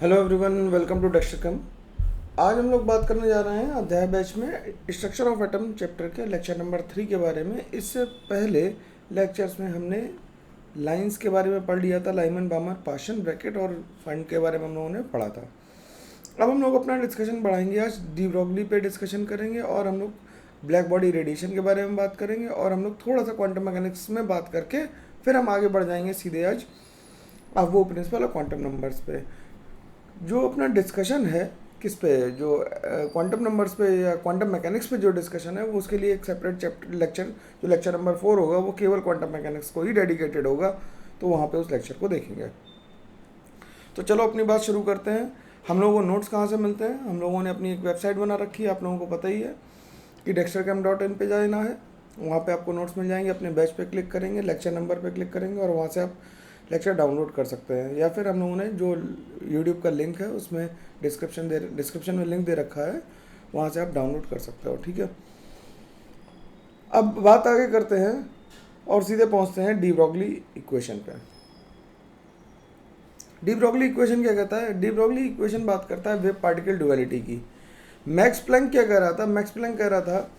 Hello everyone, welcome to डेक्स्ट्रकम। आज हम लोग बात करने जा रहे हैं अध्याय बैच में स्ट्रक्चर ऑफ एटम चैप्टर के लेक्चर नंबर 3 के बारे में। इससे पहले लेक्चर्स में हमने लाइंस के बारे में पढ़ लिया था, लाइमन बामर पाशन ब्रैकेट और फंड के बारे में हम लोगों ने पढ़ा था। अब हम लोग अपना डिस्कशन बढ़ाएंगे, आज डी ब्रॉगली पे डिस्कशन करेंगे और हम लोग ब्लैक बॉडी रेडिएशन के बारे में बात करेंगे और हम लोग थोड़ा सा क्वांटम मैकेनिक्स में बात करके फिर हम आगे बढ़ जाएंगे सीधे आज वो प्रिंसिपल और क्वांटम नंबर्स पे। जो अपना डिस्कशन है किस पे, जो क्वांटम नंबर्स पे या क्वांटम मैकेनिक्स पे जो डिस्कशन है वो उसके लिए एक सेपरेट चैप्टर लेक्चर, जो लेक्चर नंबर 4 होगा वो केवल क्वांटम मैकेनिक्स को ही डेडिकेटेड होगा, तो वहाँ पे उस लेक्चर को देखेंगे। तो चलो अपनी बात शुरू करते हैं। हम लोगों को नोट्स कहाँ से मिलते हैं? हम लोगों ने अपनी एक वेबसाइट बना रखी है, आप लोगों को पता ही है कि dextercam.in पे जाना है। वहाँ पे आपको नोट्स मिल जाएंगे। अपने बैच पे क्लिक करेंगे, लेक्चर नंबर पे क्लिक करेंगे और वहाँ से आप लेक्चर डाउनलोड कर सकते हैं, या फिर हम लोगों ने जो यूट्यूब का लिंक है उसमें डिस्क्रिप्शन में लिंक दे रखा है, वहाँ से आप डाउनलोड कर सकते हो। ठीक है, अब बात आगे करते हैं और सीधे पहुँचते हैं डी ब्रॉगली इक्वेशन पे। डी ब्रॉगली इक्वेशन क्या कहता है? डी ब्रॉगली इक्वेशन बात करता है वेव पार्टिकल ड्युअलिटी की। मैक्स प्लैंक क्या कह रहा था? मैक्स प्लैंक कह रहा था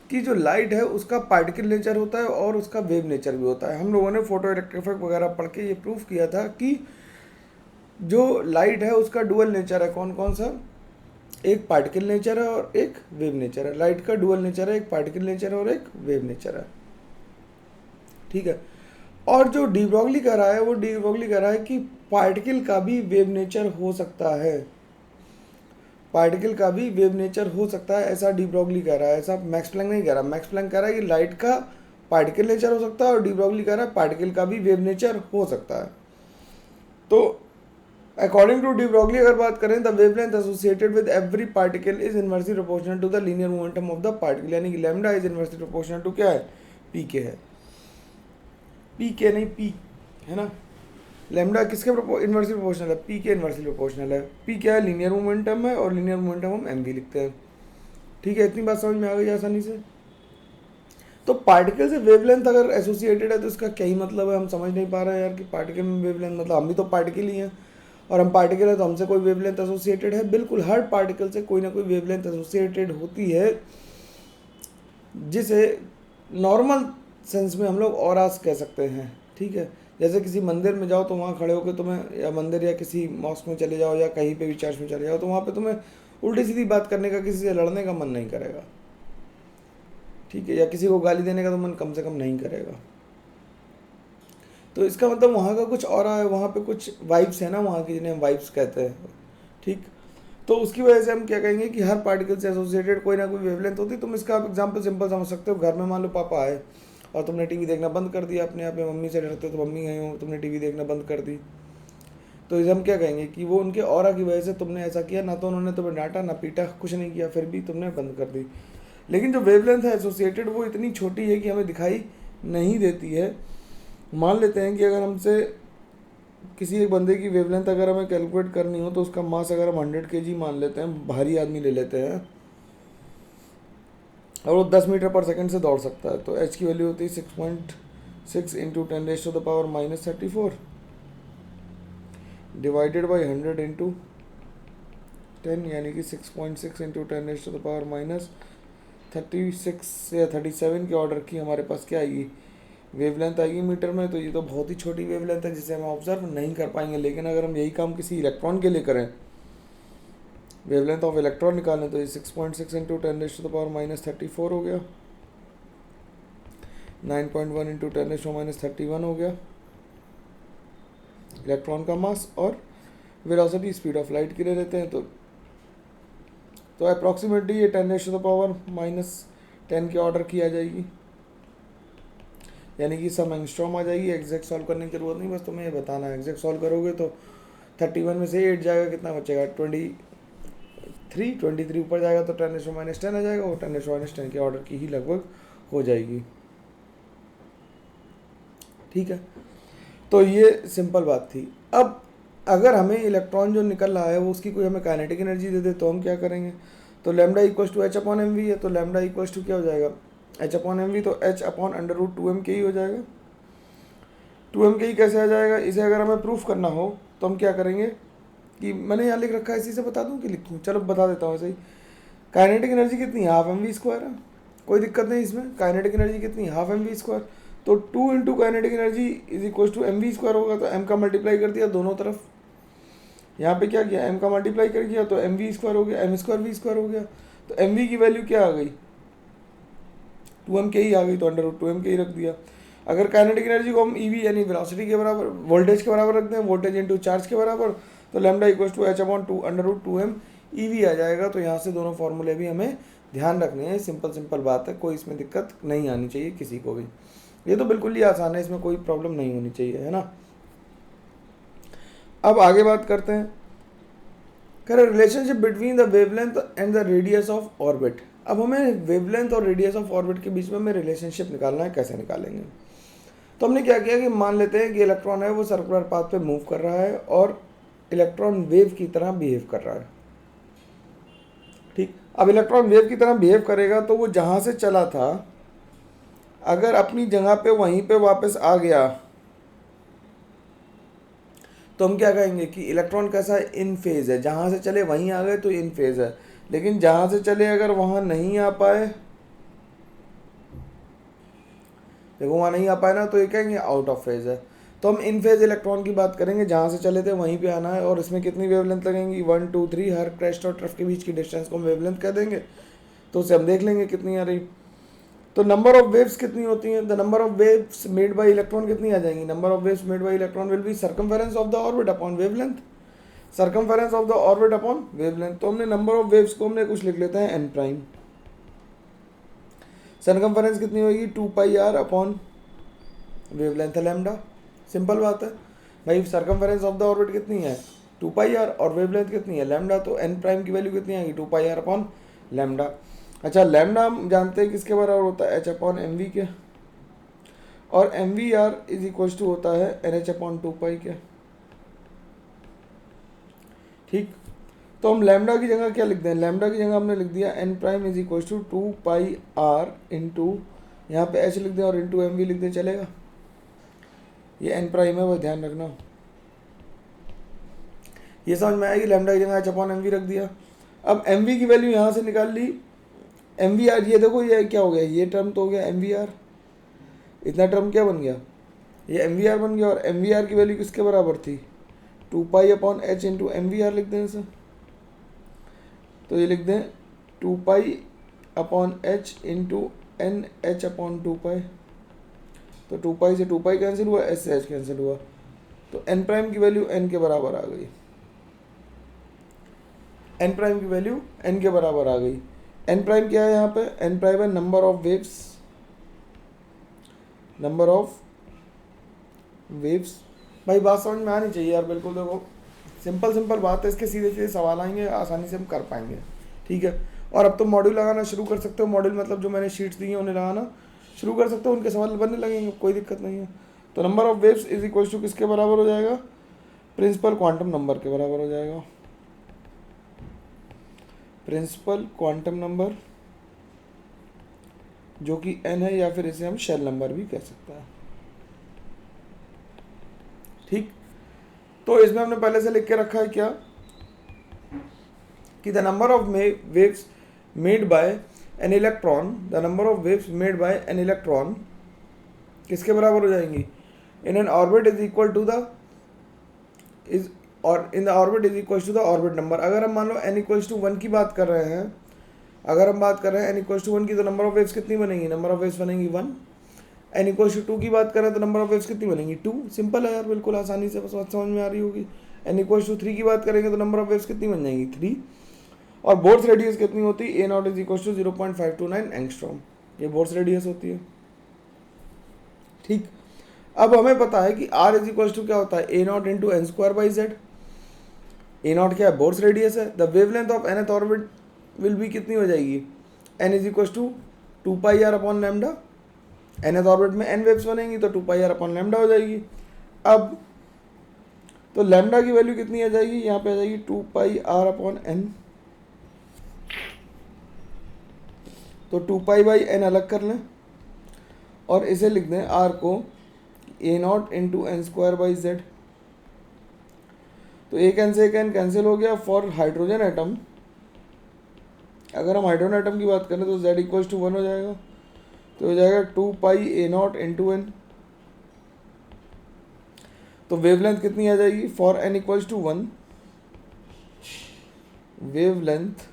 कि जो लाइट है उसका पार्टिकल नेचर होता है और उसका वेव नेचर भी होता है। हम लोगों ने फोटो इलेक्ट्रिक इफेक्ट वगैरह पढ़ के ये प्रूफ किया था कि जो लाइट है उसका डुअल नेचर है। कौन कौन सा? एक पार्टिकल नेचर है और एक वेव नेचर है। लाइट का डुअल नेचर है, एक पार्टिकल नेचर है और एक वेव नेचर है। ठीक है, और जो डी ब्रॉगली कह रहा है वो डी ब्रॉगली कह रहा है कि पार्टिकल का भी वेव नेचर हो सकता है, पार्टिकल का भी वेव नेचर हो सकता है, ऐसा डी ब्रॉगली कह रहा है। ऐसा मैक्स प्लैंक नहीं कह रहा। मैक्स प्लैंक कह रहा है कि लाइट का पार्टिकल नेचर हो सकता है और डी ब्रॉगली कह रहा है पार्टिकल का भी वेव नेचर हो सकता है। तो अकॉर्डिंग टू डी ब्रॉगली अगर बात करें, the wavelength associated with every particle is inversely proportional to the linear momentum of the particle, यानी कि lambda is inversely proportional to क्या है? पी के है। पी के नहीं, पी है ना। लैम्डा किसके इनवर्सली प्रोपोर्शनल है? पी के इनवर्सली प्रोपोर्शनल है। पी क्या है? लीनियर मोमेंटम है और लीनियर मोमेंटम हम एम वी लिखते हैं। ठीक है, इतनी बात समझ में आ गई आसानी से। तो पार्टिकल से वेवलेंथ अगर एसोसिएटेड है तो इसका क्या ही मतलब है? हम समझ नहीं पा रहे हैं यार कि पार्टिकल में वेवलेंथ, मतलब हम भी तो पार्टिकल ही हैं और हम पार्टिकल है तो हमसे कोई वेवलेंथ एसोसिएटेड है? बिल्कुल, हर पार्टिकल से कोई ना कोई वेवलेंथ एसोसिएटेड होती है, जिसे नॉर्मल सेंस में हम लोग ऑरास कह सकते हैं। ठीक है, जैसे किसी मंदिर में जाओ तो वहाँ खड़े होकर तुम्हें, या मंदिर या किसी मॉस्क में चले जाओ या कहीं पे भी चर्च में चले जाओ, तो वहाँ पे तुम्हें उल्टी सीधी बात करने का, किसी से लड़ने का मन नहीं करेगा। ठीक है, या किसी को गाली देने का तो मन कम से कम नहीं करेगा। तो इसका मतलब वहाँ का कुछ और है, वहाँ पे कुछ वाइब्स है ना वहाँ की, जिन्हें हम वाइब्स कहते हैं। ठीक, तो उसकी वजह से हम क्या कहेंगे कि हर पार्टिकल से एसोसिएटेड कोई ना कोई वेवलेंथ होती है। तुम इसका आप एग्जाम्पल सिंपल समझ सकते हो। घर में मान लो पापा आए और तुमने टीवी देखना बंद कर दिया अपने आप में, मम्मी से डरते हो तो मम्मी गई हो, तुमने टीवी देखना बंद कर दी, तो इसे हम क्या कहेंगे कि वो उनके ऑरा की वजह से तुमने ऐसा किया। ना तो उन्होंने तुम्हें डांटा ना पीटा, कुछ नहीं किया, फिर भी तुमने बंद कर दी। लेकिन जो वेवलेंथ है एसोसिएटेड वो इतनी छोटी है कि हमें दिखाई नहीं देती है। मान लेते हैं कि अगर हमसे किसी एक बंदे की वेवलेंथ अगर हमें कैलकुलेट करनी हो तो उसका मास अगर हम 100 kg मान लेते हैं, भारी आदमी ले लेते हैं, और वो 10 मीटर पर सेकंड से दौड़ सकता है, तो एच की वैल्यू होती है 6.6 इंटू 10⁻⁻34 डिवाइडेड बाई 100 इंटू 10, यानी कि 6.6 इंटू 10⁻36 या 37 के ऑर्डर की हमारे पास क्या आएगी? वेवलेंथ आएगी मीटर में। तो ये तो बहुत ही छोटी वेवलेंथ है जिसे हम ऑब्जर्व नहीं कर पाएंगे। लेकिन अगर हम यही काम किसी इलेक्ट्रॉन के लिए करें, वेवलेंथ ऑफ इलेक्ट्रॉन निकालें, तो ये 6.6 इंटू 10⁻⁻34 हो गया, 9.1 इंटू 10⁻31 हो गया इलेक्ट्रॉन का मास। और वेलोसिटी स्पीड ऑफ लाइट की ले लेते हैं तो अप्रॉक्सीमेटली ये 10⁻⁻10 के ऑर्डर की आ जाएगी, यानी कि सब एंगस्ट्रॉम आ जाएगी। एग्जैक्ट सॉल्व करने की जरूरत नहीं, बस तुम्हें ये बताना है। एग्जैक्ट सॉल्व करोगे तो 31 में से 8 जाएगा, कितना बचेगा? 23 ऊपर जाएगा तो 10⁻10 आ जाएगा, और 10⁻10 के ऑर्डर की ही लगभग हो जाएगी। ठीक है, तो ये सिंपल बात थी। अब अगर हमें इलेक्ट्रॉन जो निकल रहा है वो उसकी कोई हमें काइनेटिक एनर्जी दे दे तो हम क्या करेंगे? तो लैम्डा इक्वल्स टू h/mv है, तो लैम्डा इक्वल्स टू क्या हो जाएगा? h/mv, तो h/√2m के ही हो जाएगा। 2m के ही कैसे आ जाएगा? इसे अगर हमें प्रूफ करना हो तो हम क्या करेंगे कि मैंने यहाँ लिख रखा है, इसी से बता दूँ कि लिखूँ? चलो बता देता हूँ ऐसे ही। काइनेटिक एनर्जी कितनी है? हाफ एम वी स्क्वायर है, कोई दिक्कत नहीं इसमें। काइनेटिक एनर्जी कितनी है? Half m v square. तो 2 into kinetic energy is equal to m v square होगा, तो एम का मल्टीप्लाई कर दिया दोनों तरफ। यहाँ पे क्या किया? एम का मल्टीप्लाई कर दिया तो एम वी स्क्वायर हो गया, एम स्क्वायर वी स्क्वायर हो गया। तो एम वी की वैल्यू क्या आ गई? 2m के ही आ गई, तो अंडर रूट 2m के ही रख दिया। अगर काइनेटिक एनर्जी को हम ईवी यानी वेलोसिटी के बराबर, वोल्टेज के बराबर रखते हैं, वोल्टेज इंटू चार्ज के बराबर, तो lambda equal to H upon 2 under root 2m EV आ जाएगा। तो यहाँ से दोनों फॉर्मूले भी हमें ध्यान रखने हैं। सिंपल बात है, कोई इसमें दिक्कत नहीं आनी चाहिए किसी को भी। ये तो बिल्कुल ही आसान है, इसमें कोई प्रॉब्लम नहीं होनी चाहिए, है ना। अब आगे बात करते हैं, कह रहे relationship between the wavelength and the radius of orbit. अब हमें वेवलेंथ और रेडियस ऑफ ऑर्बिट के बीच में हमें रिलेशनशिप निकालना है। कैसे निकालेंगे? तो हमने क्या किया कि मान लेते हैं कि इलेक्ट्रॉन है वो सर्कुलर पाथ पे मूव कर रहा है और इलेक्ट्रॉन वेव की तरह बिहेव कर रहा है। ठीक, अब इलेक्ट्रॉन वेव की तरह बिहेव करेगा तो वो जहाँ से चला था अगर अपनी जगह पे वहीं पे वापस आ गया तो हम क्या कहेंगे कि इलेक्ट्रॉन कैसा है? इन फेज है। जहाँ से चले वहीं आ गए तो इन फेज है, लेकिन जहाँ से चले अगर वहाँ नहीं आ पाए, देखो वहाँ नहीं आ पाए ना, तो ये कहेंगे आउट ऑफ फेज है। तो हम इन फेज इलेक्ट्रॉन की बात करेंगे, जहाँ से चले थे वहीं पे आना है। और इसमें कितनी वेवलेंथ लगेंगी? 1 2 3, हर क्रेस्ट और ट्रफ के बीच की डिस्टेंस को हम वेवलेंथ कह देंगे। तो उसे हम देख लेंगे कितनी आ रही। तो नंबर ऑफ वेव्स कितनी होती हैं? The number of waves made bye electron कितनी आ जाएंगी? Number of waves made bye electron will be circumference of the orbit upon wavelength. Circumference of the orbit upon wavelength. तो हमने नंबर ऑफ वेव्स को हमने कुछ लिख लेते हैं एन प्राइम। सर्कमफेरेंस कितनी होगी? 2 pi are upon wavelength lambda. Simple बात है भाई। सर्कमफेरेंस ऑफ द ऑर्बिट कितनी है? 2 पाई आर, और वेवलेंथ कितनी है? लैम्डा। तो एन प्राइम की वैल्यू कितनी आएगी? 2 पाई आर अपॉन लैम्डा। अच्छा, लैम्डा हम जानते हैं किसके बराबर होता है? एच अपॉन एम वी के। और m v r is equal to होता है एन एच अपॉन 2 पाई के। ठीक, तो हम लैम्डा की जगह क्या लिख दें? लैम्डा की जगह हमने लिख दिया n prime is equal to 2 pi r into, यहाँ पे एच लिख दें और इंटू एम वी लिख दें, चलेगा? ये एन प्राइम है, वो ध्यान रखना। ये समझ में आएगी? लैम्डा की जगह एच अपॉन एम वी रख दिया। अब एम वी की वैल्यू यहाँ से निकाल ली। एम वी आर, ये देखो ये क्या हो गया? ये टर्म तो हो गया एम वी आर, इतना टर्म क्या बन गया? ये एम वी आर बन गया। और एम वी आर की वैल्यू किसके बराबर थी? 2 pi upon h into m v r लिख दें इसे। तो ये लिख दें 2 pi upon h into n h upon 2 pi. तो 2 पाई से 2 पाई कैंसिल हुआ, एच से एच कैंसिल हुआ। तो एन प्राइम की वैल्यू एन के बराबर आ गई। एन प्राइम की वैल्यू एन के बराबर आ गई। एन प्राइम क्या है यहाँ पे? एन प्राइम है number of waves. Number of waves. भाई बात समझ में आनी चाहिए यार, बिल्कुल। देखो सिंपल बात है, इसके सीधे सीधे सवाल आएंगे, आसानी से हम कर पाएंगे। ठीक है, और अब तो मॉड्यूल लगाना शुरू कर सकते हो। मॉड्यूल मतलब जो मैंने शीट्स दी हैं उन्हें लगाना शुरू कर सकते हो, उनके सवाल बनने लगेंगे, कोई दिक्कत नहीं है। तो number of waves is equal to किसके बराबर हो जाएगा? प्रिंसिपल क्वांटम नंबर के बराबर हो जाएगा। प्रिंसिपल क्वांटम नंबर जो कि n है, या फिर इसे हम शेल नंबर भी कह सकते हैं। ठीक, तो इसमें हमने पहले से लिख के रखा है क्या कि the number of waves made by an electron, the number of waves made by an electron किसके बराबर हो जाएंगी? In an orbit is equal to the is और in the orbit is equal to the orbit number. अगर हम मान लो n equals to 1 की बात कर रहे हैं, अगर हम बात कर रहे हैं n इक्वल्स टू 1 की, तो नंबर ऑफ वेव्स कितनी बनेंगी? नंबर ऑफ वेव्स बनेंगी 1। n इक्वल्स टू 2 की बात करें तो नंबर ऑफ वेव्स कितनी बनेंगी? 2। सिंपल है यार, बिल्कुल आसानी से समझ में आ रही होगी। n इक्वल्स टू 3 की बात करेंगे तो नंबर ऑफ वेव्स कितनी बन जाएंगी? 3। और बोर्स रेडियस कितनी होती है? a not is equal to 0.529 angstrom. ये बोर्स रेडियस होती है। ठीक, अब हमें पता है कि r इज इक्वल टू क्या होता है? a not into n square by z. A not क्या है? बोर्स रेडियस है। The wavelength of nth orbit will be कितनी हो जाएगी? n is equal to 2 pi are upon lambda. nth orbit में n वेव्स बनेंगी तो 2 पाई आर अपॉन लैम्डा हो जाएगी। अब तो लैम्डा की वैल्यू कितनी आ जाएगी? यहाँ पे आ जाएगी 2 पाई आर अपॉन n। तो 2 पाई बाई n अलग कर लें और इसे लिख दें r को a not into n square by z. तो एक एन से एक एन कैंसिल हो गया। फॉर हाइड्रोजन एटम, अगर हम हाइड्रोजन एटम की बात करें तो z इक्वल्स टू 1 हो जाएगा, तो हो जाएगा 2πa0 इंटू एन। तो वेवलेंथ कितनी आ जाएगी for n equals to 1, wavelength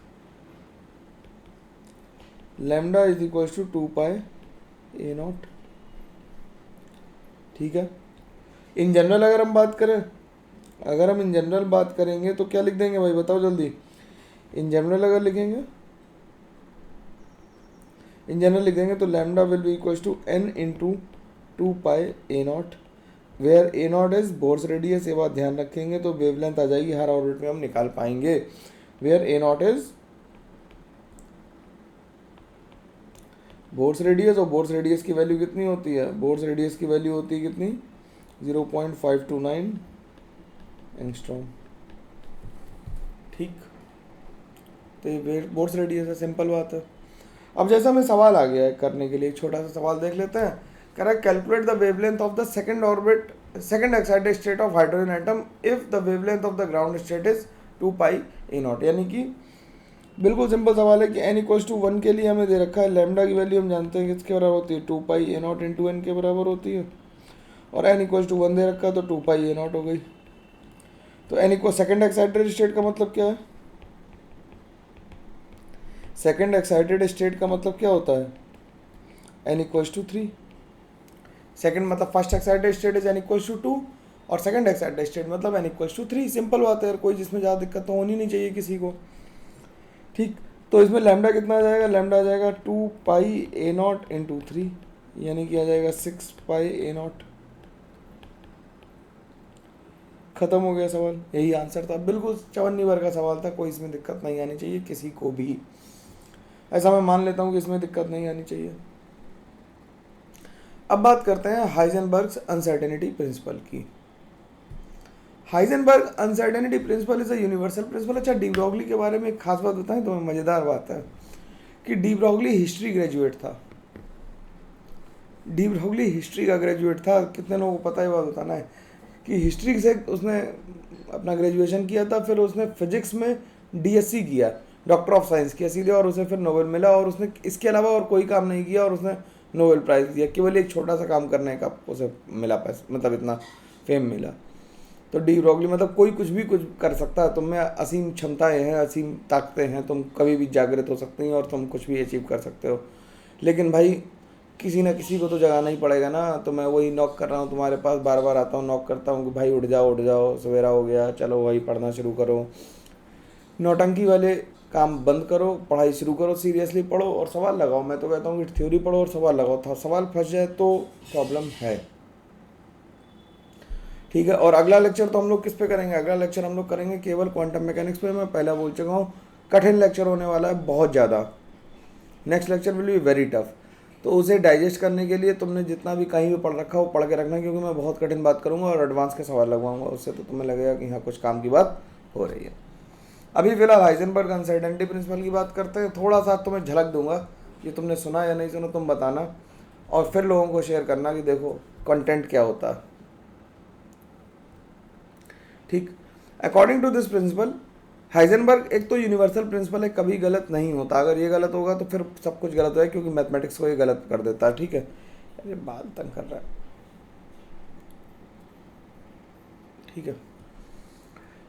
lambda is equals to 2πa0। ठीक है। इन जनरल अगर हम बात करें, अगर हम इन जनरल बात करेंगे तो क्या लिख देंगे भाई, बताओ जल्दी। इन जनरल अगर लिखेंगे, इन जनरल लिख देंगे तो lambda will be equals to n into 2πa0, where a0 is Bohr's radius. ये बात ध्यान रखेंगे तो वेवलेंथ आ जाएगी, हर ऑर्बिट में हम निकाल पाएंगे। Where a0 is Bohr's radius, और बोर्स रेडियस की वैल्यू कितनी होती है, बोर्स रेडियस की वैल्यू होती है कितनी, 0.529 एंगस्ट्रॉम। ठीक, तो ये बोर्स रेडियस है, सिंपल बात है। अब जैसा हमें सवाल आ गया है करने के लिए, एक छोटा सा सवाल देख लेते हैं। कह रहा है calculate the wavelength of the second orbit, second excited state of hydrogen atom if the wavelength of the ground state is 2πa0। यानी कि बिल्कुल सिंपल सवाल है कि n इक्वल्स टू 1 के लिए हमें दे रखा है लैम्डा की वैल्यू हम जानते हैं किसके बराबर होती है, 2πa0 इंटू एन के बराबर होती है, और n इक्वल्स टू 1 दे रखा है तो 2πa0 हो गई। तो n equal second excited state का मतलब क्या है, सेकंड एक्साइटेड स्टेट का मतलब क्या होता है, n इक्वल्स टू 3। सेकंड मतलब first excited state is n equals to 2, और सेकंड एक्साइटेड स्टेट मतलब n इक्वल्स टू 3। सिंपल बात है यार, कोई जिसमें ज़्यादा दिक्कत तो होनी नहीं चाहिए किसी को। ठीक, तो इसमें लैम्डा कितना आ जाएगा, लैम्डा आ जाएगा 2πa0 इंटू 3, यानी कि आ जाएगा 6πa0। खत्म हो गया सवाल, यही आंसर था। बिल्कुल चवन्नी भर का सवाल था, कोई इसमें दिक्कत नहीं आनी चाहिए किसी को भी। ऐसा मैं मान लेता हूँ कि इसमें दिक्कत नहीं आनी चाहिए। अब बात करते हैं हाइजेनबर्ग्स अनसर्टेनिटी प्रिंसिपल की। Heisenberg uncertainty principle is a universal principle. अच्छा, डी ब्रॉगली के बारे में एक खास बात बताएं तो मज़ेदार बात है कि डी ब्रॉगली हिस्ट्री ग्रेजुएट था। डी ब्रॉगली हिस्ट्री का ग्रेजुएट था। कितने लोगों को पता है, बात बताना है कि हिस्ट्री से उसने अपना ग्रेजुएशन किया था, फिर उसने फिजिक्स में डीएससी किया, डॉक्टर ऑफ साइंस किया सीधे, और उसे फिर नोबेल मिला, और उसने इसके अलावा और कोई काम नहीं किया, और उसने नोबेल प्राइज़ दिया। केवल एक छोटा सा काम करने का उसे मिला पैसा, मतलब इतना फेम मिला। तो डी ब्रॉगली मतलब कोई कुछ भी कुछ कर सकता है, तुम में असीम क्षमताएं हैं, असीम ताकतें हैं, तुम कभी भी जागृत हो सकती हैं और तुम कुछ भी अचीव कर सकते हो। लेकिन भाई किसी ना किसी को तो जगाना ही पड़ेगा ना। तो मैं वही नॉक कर रहा हूँ तुम्हारे पास, बार बार आता हूँ, नॉक करता हूँ कि भाई उठ जाओ, सवेरा हो गया, चलो भाई पढ़ना शुरू करो। नौटंकी वाले काम बंद करो, पढ़ाई शुरू करो, सीरियसली पढ़ो और सवाल लगाओ। मैं तो कहता हूँ कि थ्योरी पढ़ो और सवाल लगाओ, था सवाल फंस जाए तो प्रॉब्लम है। ठीक है, और अगला लेक्चर तो हम लोग किस पे करेंगे, अगला लेक्चर हम लोग करेंगे केवल क्वांटम मैकेनिक्स पे। मैं पहले बोल चुका हूँ कठिन लेक्चर होने वाला है बहुत ज़्यादा। Next lecture will be very tough. तो उसे डाइजेस्ट करने के लिए तुमने जितना भी कहीं भी पढ़ रखा हो पढ़ के रखना, क्योंकि मैं बहुत कठिन बात करूँगा और एडवांस के सवाल लगवाऊंगा। उससे तो तुम्हें लगेगा कि हाँ कुछ काम की बात हो रही है। अभी फिलहाल हाइजेनबर्ग अनसर्टेनिटी प्रिंसिपल की बात करते हैं। थोड़ा सा तुम्हें झलक दूंगा, ये तुमने सुना या नहीं सुना तुम बताना, और फिर लोगों को शेयर करना कि देखो कंटेंट क्या होता है। ठीक, according to this principle, Heisenberg एक तो यूनिवर्सल प्रिंसिपल है, कभी गलत नहीं होता। अगर ये गलत होगा तो फिर सब कुछ गलत होगा, क्योंकि मैथमेटिक्स को ये गलत कर देता है। ठीक है, अरे बाल तंग कर रहा है। ठीक है,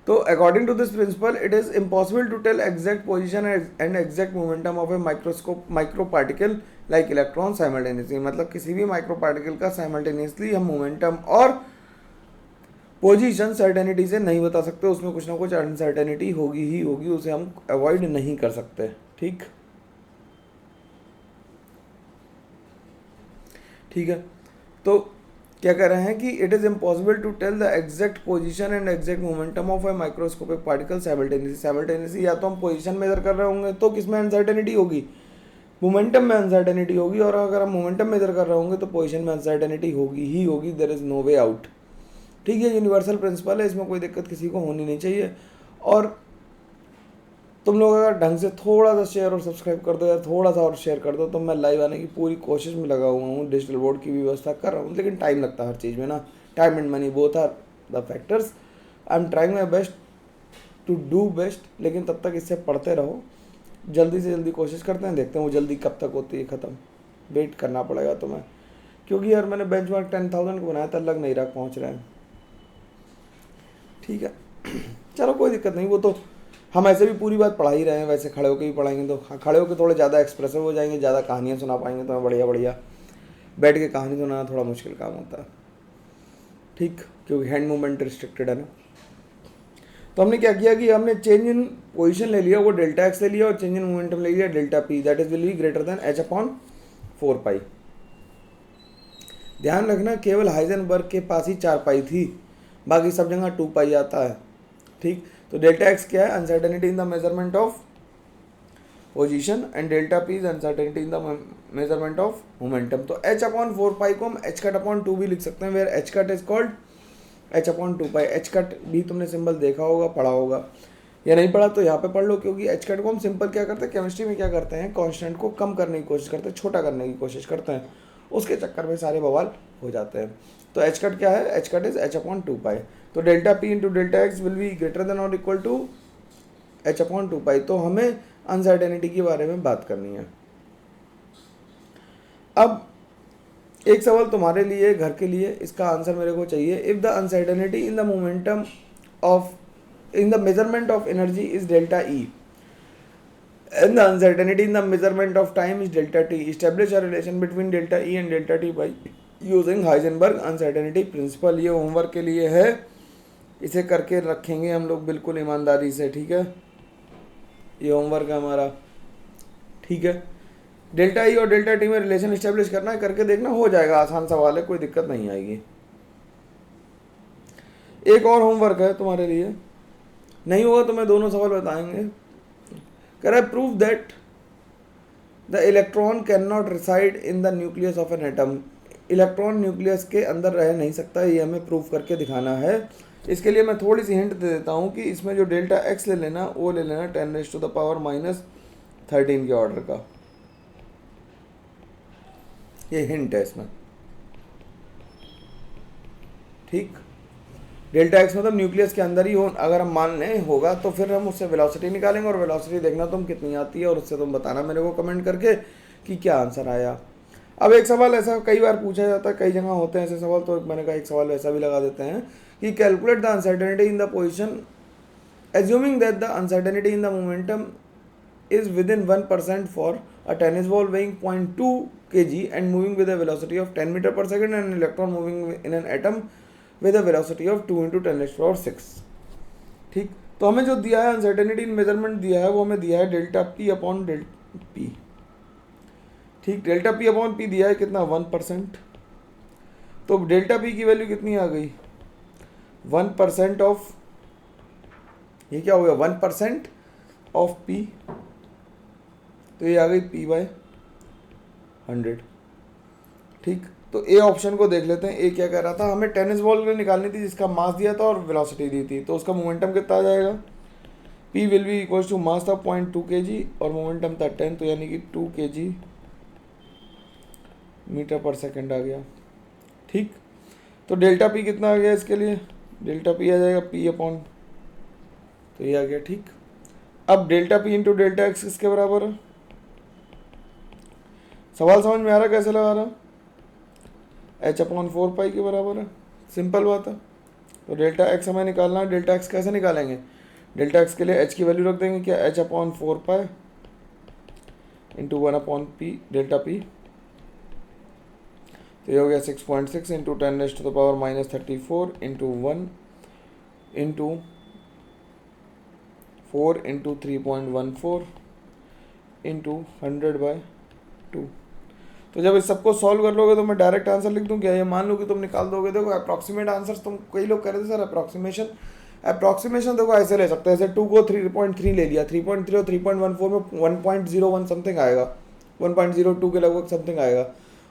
तो according to this principle it is impossible to tell exact position and exact momentum of a micro particle like electron simultaneously. मतलब किसी भी माइक्रो पार्टिकल का साइमल्टेनियसली हम मोमेंटम और पोजीशन सर्टेनिटी से नहीं बता सकते, उसमें कुछ ना कुछ अनसर्टेनिटी होगी ही होगी, उसे हम अवॉइड नहीं कर सकते। ठीक ठीक है, तो क्या कह रहे हैं कि it is impossible to tell the exact position and exact momentum of a microscopic particle simultaneously. या तो हम पोजीशन मेजर कर रहे होंगे तो किसमें अनसर्टेनिटी होगी, मोमेंटम में अनसर्टेनिटी होगी, और अगर हम मोमेंटम मेजर कर रहे होंगे तो पोजीशन में अनसर्टेनिटी होगी ही होगी। There is no way out. ठीक है, यूनिवर्सल प्रिंसिपल है, इसमें कोई दिक्कत किसी को होनी नहीं चाहिए। और तुम लोग अगर ढंग से थोड़ा सा शेयर और सब्सक्राइब कर दो यार, थोड़ा सा और शेयर कर दो, तो मैं लाइव आने की पूरी कोशिश में लगा हुआ हूँ, डिजिटल बोर्ड की भी व्यवस्था कर रहा हूँ। लेकिन टाइम लगता है हर चीज़ में ना, time and money both are the factors. I am trying my best to do best, लेकिन तब तक इससे पढ़ते रहो, जल्दी से जल्दी कोशिश करते हैं, देखते हैं वो जल्दी कब तक होती है ख़त्म, वेट करना पड़ेगा तुम्हें, क्योंकि यार मैंने बेंचमार्क 10,000 को बनाया था, लग नहीं रहा पहुँच रहे हैं। ठीक है चलो कोई दिक्कत नहीं, वो तो हम ऐसे भी पूरी बात पढ़ा ही रहे हैं, वैसे खड़े होकर भी पढ़ाएंगे तो खड़े होकर थोड़े ज़्यादा एक्सप्रेसिव हो जाएंगे, ज़्यादा कहानियाँ सुना पाएंगे तो बढ़िया बढ़िया, बैठ के कहानी सुनाना थोड़ा मुश्किल काम होता है। ठीक, क्योंकि हैंड मूवमेंट रिस्ट्रिक्टेड है ना। तो हमने क्या किया कि हमने चेंज इन पोजीशन ले लिया, वो डेल्टा एक्स ले लिया, और चेंज इन मोमेंटम ले लिया delta P, that is will be greater than H upon 4 पाई। ध्यान रखना केवल हाइजेनबर्ग के पास ही 4 पाई थी, बाकी सब जगह 2 पाई आता है। ठीक, तो डेल्टा एक्स क्या है, uncertainty in the measurement of position, and delta P is uncertainty in the measurement of momentum. तो एच अपॉन 4 पाई को हम एच कट अपॉन 2 भी लिख सकते हैं, where h cut is called h upon 2 pi. H cut भी तुमने symbol देखा होगा, पढ़ा होगा, या नहीं पढ़ा तो यहाँ पे पढ़ लो, क्योंकि एच कट को हम सिंपल क्या करते हैं, केमिस्ट्री में क्या करते हैं, कांस्टेंट को कम करने की कोशिश करते हैं, छोटा करने की कोशिश करते हैं, उसके चक्कर में सारे बवाल हो जाते हैं। तो एच कट क्या है, H cut is H upon 2 pi. तो delta P into delta x will be greater than और equal to H upon 2 pi. तो हमें अनसर्टेनिटी के बारे में बात करनी है। अब एक सवाल तुम्हारे लिए, घर के लिए, इसका आंसर मेरे को चाहिए। If the uncertainty in the momentum of in the measurement of energy is delta E and the uncertainty in the measurement of time is delta T, establish a relation between delta E and delta T by using Heisenberg uncertainty principle। ये homework के लिए है, इसे करके रखेंगे हम लोग बिल्कुल ईमानदारी से। ठीक है, ये होमवर्क है हमारा। ठीक है, डेल्टा ई और डेल्टा टी में रिलेशन इस्टेब्लिश करना है, करके देखना, हो जाएगा, आसान सवाल है, कोई दिक्कत नहीं आएगी। एक और होमवर्क है तुम्हारे लिए, नहीं होगा तो मैं दोनों सवाल बताएंगे। कह रहा है prove that the electron can not reside in the nucleus of an atom. Electron nucleus के अंदर रह नहीं सकता, ये हमें प्रूव करके दिखाना है। इसके लिए मैं थोड़ी सी हिंट दे देता हूँ कि इसमें जो डेल्टा एक्स ले लेना, वो ले लेना 10⁻⁻13 के ऑर्डर का, ये हिंट है इसमें। ठीक, डेल्टा एक्स मतलब न्यूक्लियस के अंदर ही हो, अगर हम मान लें होगा तो फिर हम उससे वेलोसिटी निकालेंगे, और वेलोसिटी देखना तुम कितनी आती है, और उससे तुम बताना मेरे को कमेंट करके कि क्या आंसर आया। अब एक सवाल ऐसा कई बार पूछा जाता है, कई जगह होते हैं ऐसे सवाल, तो मैंने कहा एक सवाल वैसा भी लगा देते हैं कि calculate the uncertainty in the position assuming that the uncertainty in the momentum is within 1% for a tennis ball weighing 0.2 kg and moving with a velocity of 10 meter per second, and an electron moving in an atom with a velocity of 2 into 10⁻⁶। ठीक, तो हमें जो दिया है uncertainty इन measurement दिया है, वो हमें दिया है delta P upon delta P. ठीक, डेल्टा पी अपॉन पी दिया है कितना, 1%। तो डेल्टा पी की वैल्यू कितनी आ गई, 1% ऑफ, ये क्या हो गया, 1% ऑफ पी, तो ये आ गई P/100। ठीक, तो ए ऑप्शन को देख लेते हैं। ए क्या कह रहा था, हमें टेनिस बॉल निकालनी थी जिसका मास दिया था और वेलोसिटी दी थी, तो उसका मोमेंटम कितना आ जाएगा, P will be equal to mass था 0.2 kg और मोमेंटम था 10, तो यानी कि 2 kg मीटर पर सेकेंड आ गया। ठीक, तो डेल्टा पी कितना आ गया इसके लिए, डेल्टा पी आ जाएगा P अपॉन, तो ये आ गया। ठीक, अब delta P into delta x किसके बराबर है, सवाल समझ में आ रहा कैसे लगा रहा, एच अपॉन 4 पाई के बराबर है, सिंपल बात है। तो डेल्टा एक्स हमें निकालना है, डेल्टा एक्स कैसे निकालेंगे, डेल्टा एक्स के लिए एच की वैल्यू रख देंगे क्या, H upon 4 pi into 1 upon P delta P, तो ये हो गया 6.6 into 10⁻⁻34 into 1 into 4 into 3.14 into 100/2। तो जब इस सबको सॉल्व कर लोगे तो मैं डायरेक्ट आंसर लिख दूं क्या, ये मान लो कि तुम निकाल दोगे। देखो अप्रॉक्सीमेट आंसर्स तुम, कई लोग कह रहे थे सर अप्रॉक्सीमेशन देखो ऐसे ले सकते हैं, ऐसे 2 को 3.3 ले लिया, 3.3 और 3.14 में 1.01 समथिंग आएगा, 1.02 के लगभग समथिंग आएगा।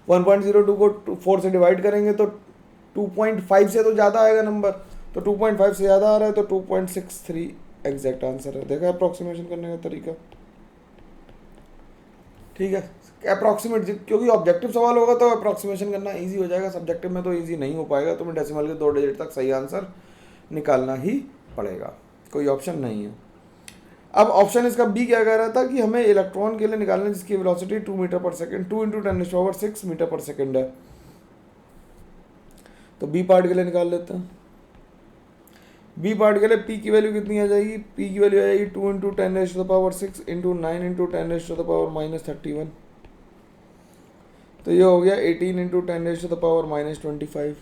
1.02 को 4 से डिवाइड करेंगे तो 2.5 से तो ज़्यादा आएगा नंबर, तो 2.5 से ज़्यादा आ रहा है तो 2.63 एग्जैक्ट आंसर है। देखा अप्रॉक्सीमेशन करने का तरीका। ठीक है, अप्रॉक्सीमेट, क्योंकि ऑब्जेक्टिव सवाल होगा तो अप्रॉक्सीमेशन करना इजी हो जाएगा, सब्जेक्टिव में तो इजी नहीं हो पाएगा, तुम्हें डेसिमल के 2 डिजिट तक सही आंसर निकालना ही पड़ेगा, कोई ऑप्शन नहीं है। अब ऑप्शन इसका बी क्या कह रहा था कि हमें इलेक्ट्रॉन के लिए निकालना है जिसकी वेलोसिटी 2 मीटर पर सेकंड, 2 × 10⁻6 मीटर पर सेकंड है। तो बी पार्ट के लिए निकाल लेते हैं। बी पार्ट के लिए पी की वैल्यू कितनी आ जाएगी, पी की वैल्यू आ जाएगी 2 × 10⁻6 × 9 × 10⁻−31। तो ये हो गया 18 × 10⁻25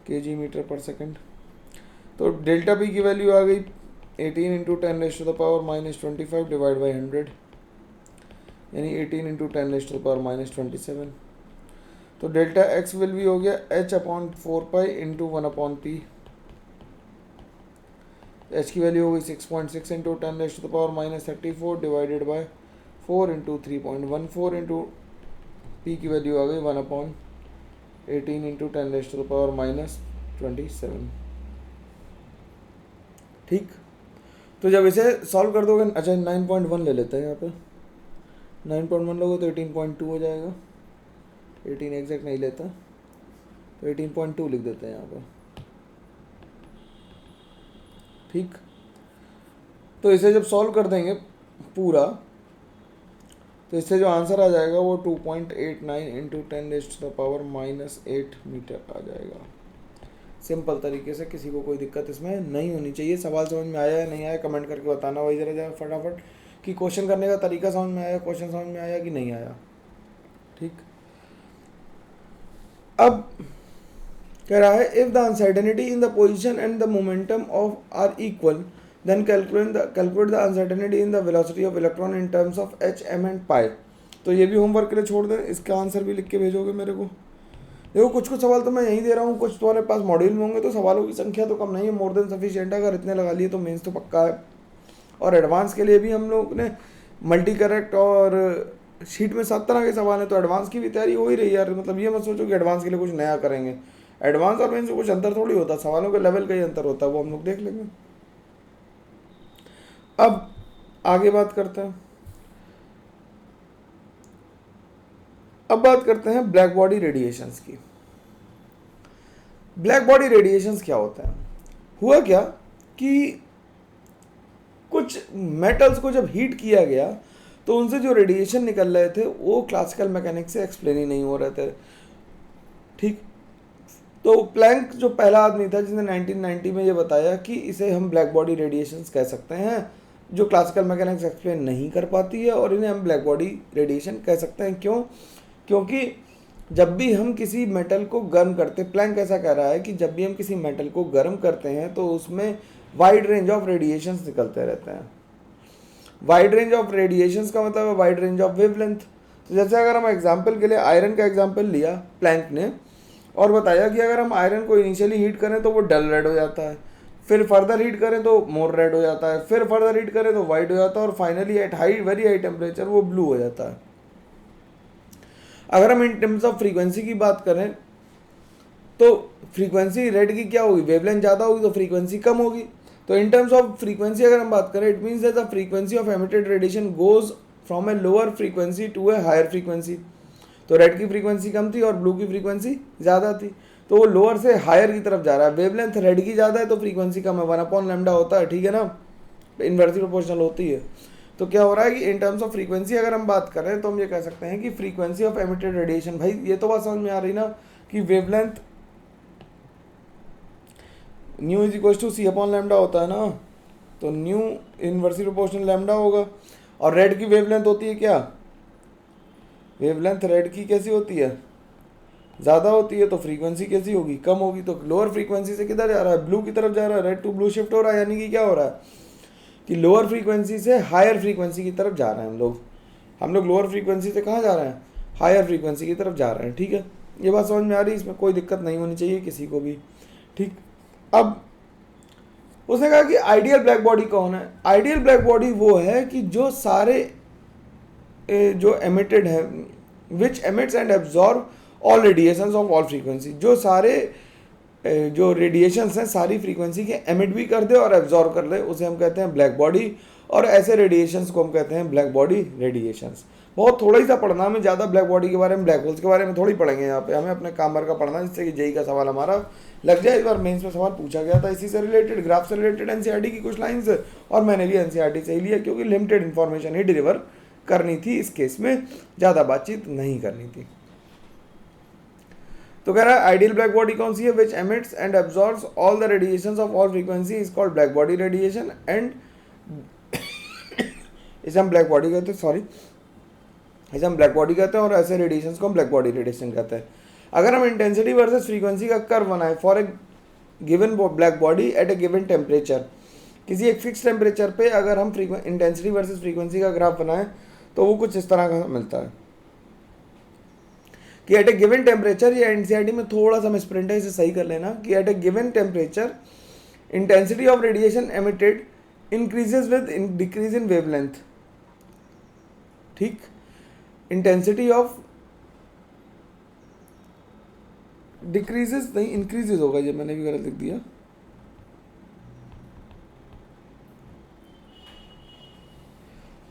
kg मीटर पर सेकंड। तो डेल्टा पी की वैल्यू आ गई 18 × 10⁻−25 डिवाइड बाई 100, यानी 18 × 10⁻−27। तो डेल्टा एक्स वैल्यू हो गया h/4π × 1/p। एच की वैल्यू हो गई 6.6 × 10⁻34 डिवाइडेड बाय 4 × 3.14 पी की वैल्यू आ गई 1/18 × 10⁻27। ठीक, तो जब इसे सॉल्व कर दोगे, अच्छा 9.1 ले लेते हैं यहाँ पे, 9.1 लोगे तो 18.2 हो जाएगा, 18 एग्जैक्ट नहीं लेता तो 18.2 लिख देते हैं यहाँ पे। ठीक, तो इसे जब सॉल्व कर देंगे पूरा तो इससे जो आंसर आ जाएगा वो 2.89 × 10⁻⁻8 मीटर आ जाएगा। सिंपल तरीके से, किसी को कोई दिक्कत इसमें नहीं होनी चाहिए। सवाल समझ में आया या नहीं आया कमेंट करके बताना भाई जरा फटाफट कि क्वेश्चन करने का तरीका समझ में आया, क्वेश्चन समझ में आया कि नहीं आया। ठीक, अब कह रहा है if the uncertainty in the position and the momentum of are equal then calculate the uncertainty in the velocity of electron in terms of h, m and pi. तो ये भी होमवर्क के लिए छोड़ दें, इसका आंसर भी लिख के भेजोगे मेरे को। देखो कुछ कुछ सवाल तो मैं यहीं दे रहा हूँ, कुछ तुम्हारे पास मॉड्यूल में होंगे, तो सवालों की संख्या तो कम नहीं है, मोर देन सफिशिएंट है। अगर इतने लगा लिए तो मेंस तो पक्का है। और एडवांस के लिए भी हम लोग ने मल्टी करेक्ट और शीट में 7 तरह के सवाल हैं, तो एडवांस की भी तैयारी हो ही रही है यार। मतलब ये मत सोचो कि एडवांस के लिए कुछ नया करेंगे, एडवांस और मेंस में कुछ अंतर थोड़ी होता, सवालों के लेवल का ही अंतर होता है, वो हम लोग देख लेंगे। अब आगे बात करते हैं, अब बात करते हैं ब्लैक बॉडी रेडिएशंस की। ब्लैक बॉडी रेडिएशंस क्या होता है? हुआ क्या कि कुछ मेटल्स को जब हीट किया गया तो उनसे जो रेडिएशन निकल रहे थे वो क्लासिकल मैकेनिक्स से एक्सप्लेन ही नहीं हो रहे थे। ठीक, तो प्लैंक जो पहला आदमी था जिसने 1990 में ये बताया कि इसे हम ब्लैक बॉडी रेडिएशंस कह सकते हैं, जो क्लासिकल मैकेनिक्स एक्सप्लेन नहीं कर पाती है, और इन्हें हम ब्लैक बॉडी रेडिएशन कह सकते हैं। क्यों? क्योंकि जब भी हम किसी मेटल को गर्म करते, प्लैंक ऐसा कह रहा है कि जब भी हम किसी मेटल को गर्म करते हैं तो उसमें वाइड रेंज ऑफ रेडिएशंस निकलते रहते हैं। वाइड रेंज ऑफ रेडिएशंस का मतलब है वाइड रेंज ऑफ वेवलेंथ। तो जैसे अगर हम एग्जांपल के लिए आयरन का एग्जांपल लिया प्लैंक ने और बताया कि अगर हम आयरन को इनिशियली हीट करें तो वो डल रेड हो जाता है, फिर फर्दर हीट करें तो मोर रेड हो जाता है, फिर फर्दर हीट करें तो वाइट हो जाता है, और finally at very high temperature वो ब्लू हो जाता है। अगर हम इन टर्म्स ऑफ फ्रीक्वेंसी की बात करें तो फ्रीक्वेंसी रेड की क्या होगी, वेवलेंथ ज़्यादा होगी तो फ्रीक्वेंसी कम होगी। तो इन टर्म्स ऑफ फ्रीक्वेंसी अगर हम बात करें, it means that the frequency of emitted radiation goes from a lower frequency to a higher frequency. तो रेड की फ्रीक्वेंसी कम थी और ब्लू की फ्रीक्वेंसी ज़्यादा थी, तो वो लोअर से हायर की तरफ जा रहा है। वेवलेंथ रेड की ज़्यादा है तो फ्रीक्वेंसी कम है, 1/λ होता है, ठीक है ना, इनवर्सली प्रोपोर्शनल होती है। तो क्या हो रहा है कि इन टर्म्स ऑफ फ्रीक्वेंसी अगर हम बात करें तो हम ये कह सकते हैं कि फ्रीक्वेंसी ऑफ एमिटेड रेडिएशन, भाई ये तो बात समझ में आ रही ना कि wavelength nu is equal to c/λ होता है ना, तो न्यू इनवर्सली प्रोपोर्शनल लैम्डा होगा। और रेड की वेवलेंथ होती है क्या, वेवलेंथ रेड की कैसी होती है, ज़्यादा होती है, तो फ्रीक्वेंसी कैसी होगी, कम होगी। तो लोअर फ्रीक्वेंसी से किधर जा रहा है, ब्लू की तरफ जा रहा है, रेड टू ब्लू शिफ्ट हो रहा है, यानी कि क्या हो रहा है कि लोअर फ्रीक्वेंसी से हायर फ्रीक्वेंसी की तरफ जा रहे हैं हम लोग लोअर फ्रीक्वेंसी से कहाँ जा रहे हैं, हायर फ्रीक्वेंसी की तरफ जा रहे हैं। ठीक है, ये बात समझ में आ रही है, इसमें कोई दिक्कत नहीं होनी चाहिए किसी को भी। ठीक, अब उसने कहा कि आइडियल ब्लैक बॉडी कौन है। आइडियल ब्लैक बॉडी वो है कि जो सारे जो एमिटेड है, which emits and absorb all radiations of all frequency, जो सारे जो रेडिएशंस हैं सारी फ्रीक्वेंसी के एमिट भी कर दे और एब्जॉर्ब कर ले, उसे हम कहते हैं ब्लैक बॉडी। और ऐसे रेडिएशंस को हम कहते हैं ब्लैक बॉडी रेडिएशंस। बहुत थोड़ा ही सा पढ़ना, हमें ज़्यादा ब्लैक बॉडी के बारे में, ब्लैक होल्स के बारे में थोड़ी पढ़ेंगे यहाँ पे, हमें अपने काम भर का पढ़ना, जिससे कि जेई का सवाल हमारा लग जाए। इस बार मेंस में सवाल पूछा गया था इसी से रिलेटेड, ग्राफ से रिलेटेड एनसीईआरटी की कुछ लाइंस, और मैंने भी एनसीईआरटी से ही लिया क्योंकि लिमिटेड इन्फॉर्मेशन ही डिलीवर करनी थी इस केस में, ज़्यादा बातचीत नहीं करनी थी। तो कह रहा है आइडियल ब्लैक बॉडी कौन सी है, which emits and absorbs all the radiations of all frequency is called black body radiation and इसे हम ब्लैक बॉडी कहते हैं, सॉरी इसे हम ब्लैक बॉडी कहते हैं, और ऐसे रेडिएशंस को हम ब्लैक बॉडी रेडिएशन कहते हैं। अगर हम इंटेंसिटी वर्सेस फ्रीक्वेंसी का कर्व बनाए for a given black body at a given temperature, किसी एक फिक्स टेम्परेचर पे अगर हम इंटेंसिटी वर्सेस फ्रीक्वेंसी का ग्राफ बनाएं तो वो कुछ इस तरह का मिलता है कि एट ए गिवन टेम्परेचर, ये एनसीईआरटी में थोड़ा सा मिसप्रिंट है, इसे सही कर लेना, कि at a given temperature intensity of radiation emitted increases with decrease in wavelength. ठीक, इंटेंसिटी ऑफ डिक्रीजेज नहीं, इंक्रीजेज होगा, ये मैंने भी गलत लिख दिया।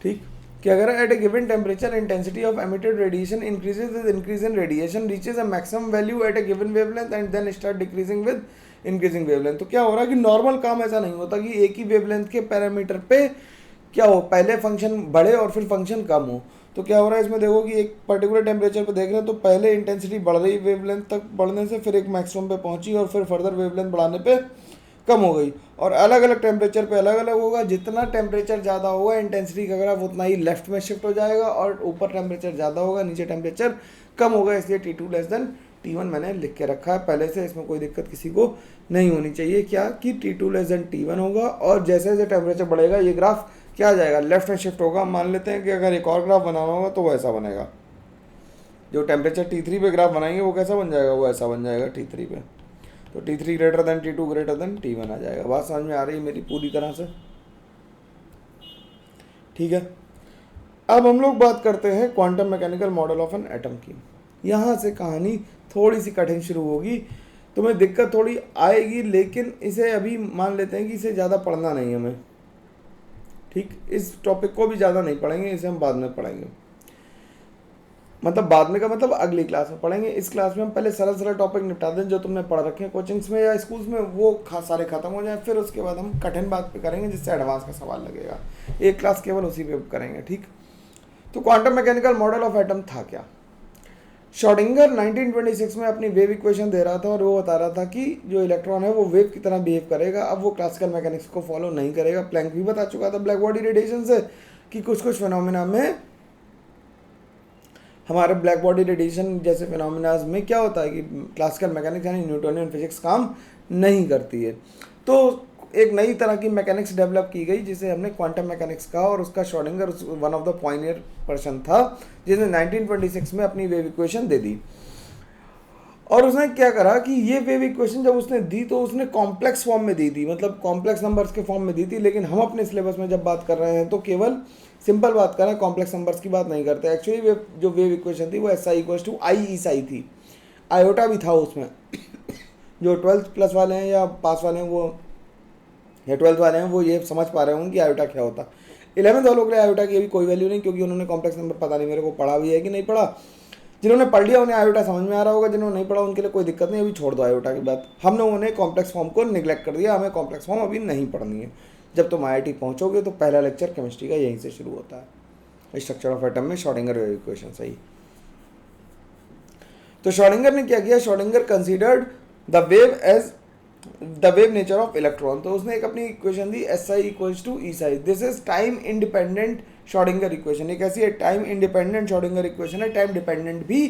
ठीक, कि अगर at a given temperature intensity of emitted radiation increases with increase in radiation reaches a maximum value at a given wavelength and then start decreasing with increasing wavelength. तो क्या हो रहा है कि नॉर्मल काम ऐसा नहीं होता कि एक ही वेवलेंथ के पैरामीटर पे क्या हो, पहले फंक्शन बढ़े और फिर फंक्शन कम हो। तो क्या हो रहा है इसमें, देखो कि एक पर्टिकुलर टेम्परेचर पे देख रहे हैं तो पहले इंटेंसिटी बढ़ रही वेवलेंथ तक बढ़ने से, फिर एक मैक्सिमम पे पहुंची और फिर फर्दर वेवलेंथ बढ़ाने पे कम हो गई, और अलग अलग टेम्परेचर पे अलग अलग होगा। जितना टेम्परेचर ज़्यादा होगा इंटेंसिटी का ग्राफ उतना ही लेफ्ट में शिफ्ट हो जाएगा, और ऊपर टेम्परेचर ज़्यादा होगा नीचे टेम्परेचर कम होगा, इसलिए T2 लेस देन T1 मैंने लिख के रखा है पहले से, इसमें कोई दिक्कत किसी को नहीं होनी चाहिए। क्या कि T2 लेस देन T1 होगा, और जैसे जैसे टेम्परेचर बढ़ेगा ये ग्राफ क्या आ जाएगा, लेफ्ट में शिफ्ट होगा। मान लेते हैं कि अगर एक और ग्राफ बनाना होगा तो वो ऐसा बनेगा, जो टेम्परेचर T3 पे ग्राफ बनाएंगे वो कैसा बन जाएगा, वो ऐसा बन जाएगा T3 पे, तो T3 greater than T2 greater than T1 आ जाएगा। बात समझ में आ रही है मेरी पूरी तरह से? ठीक है, अब हम लोग बात करते हैं quantum mechanical model of an atom की। यहाँ से कहानी थोड़ी सी कठिन शुरू होगी, तुम्हें दिक्कत थोड़ी आएगी, लेकिन इसे अभी मान लेते हैं कि इसे ज़्यादा पढ़ना नहीं है हमें। ठीक, इस टॉपिक को भी ज़्यादा नहीं पढ़ेंगे, इसे हम बाद में पढ़ेंगे, मतलब बाद में का मतलब अगली क्लास में पढ़ेंगे। इस क्लास में हम पहले सरल सरल टॉपिक निपटा दें जो तुमने पढ़ रखे हैं कोचिंग्स में या स्कूल्स में, वो सारे खत्म हो जाएं, फिर उसके बाद हम कठिन बात पे करेंगे जिससे एडवांस का सवाल लगेगा। एक क्लास केवल उसी पे करेंगे। ठीक, तो quantum mechanical model of atom था क्या? श्रोडिंगर 1926 में अपनी वेव इक्वेशन दे रहा था और वो बता रहा था कि जो इलेक्ट्रॉन है वो वेव की तरह बिहेव करेगा। अब वो क्लासिकल मैकेनिक्स को फॉलो नहीं करेगा। प्लैंक भी बता चुका था ब्लैक बॉडी रेडिएशन से कि कुछ कुछ फिनोमिना में, हमारे ब्लैक बॉडी रेडिएशन जैसे फिनोमिनाज में क्या होता है कि क्लासिकल मैकेनिक्स यानी न्यूटोनियन फिजिक्स काम नहीं करती है। तो एक नई तरह की मैकेनिक्स डेवलप की गई जिसे हमने क्वांटम मैकेनिक्स कहा, और उसका Schrodinger one of the Pioneer person था जिसने 1926 में अपनी वेव इक्वेशन दे दी। और उसने क्या करा कि ये वेव इक्वेशन जब उसने दी तो उसने कॉम्प्लेक्स फॉर्म में दी थी, मतलब कॉम्प्लेक्स नंबर्स के फॉर्म में दी थी। लेकिन हम अपने सिलेबस में जब बात कर रहे हैं तो केवल सिंपल बात कर रहे हैं, कॉम्प्लेक्स नंबर्स की बात नहीं करते। एक्चुअली जो वेव इक्वेशन थी वो SI = I E थी, आयोटा भी था उसमें। जो 12th प्लस वाले हैं या पास वाले हैं वो, या 12th वाले हैं वो ये समझ पा रहे होंगे कि आयोटा क्या होता। 11th वालों के लिए आयोटा की अभी कोई वैल्यू नहीं, क्योंकि उन्होंने कॉम्प्लेक्स नंबर पता नहीं मेरे को पढ़ा भी है कि नहीं पढ़ा। जिन्होंने पढ़ लिया उन्हें आयोटा समझ में आ रहा होगा, जिन्होंने नहीं पढ़ा उनके लिए कोई दिक्कत नहीं, अभी छोड़ दो आयोटा की बात। हम लोगों ने कॉम्प्लेक्स फॉर्म को निगलेक्ट कर दिया, हमें कॉम्प्लेक्स फॉर्म अभी नहीं पढ़नी है। जब तुम IIT पहुँचोगे तो पहला लेक्चर केमिस्ट्री का यहीं से शुरू होता है, स्ट्रक्चर ऑफ एटम में श्रोडिंगर वेव इक्वेशन। सही, तो श्रोडिंगर ने क्या किया, Schrodinger considered the wave nature of electron. तो उसने एक अपनी equation the SI = E। This is time independent Schrodinger equation. एक ऐसी टाइम इंडिपेंडेंट श्रोडिंगर इक्वेशन है, टाइम डिपेंडेंट भी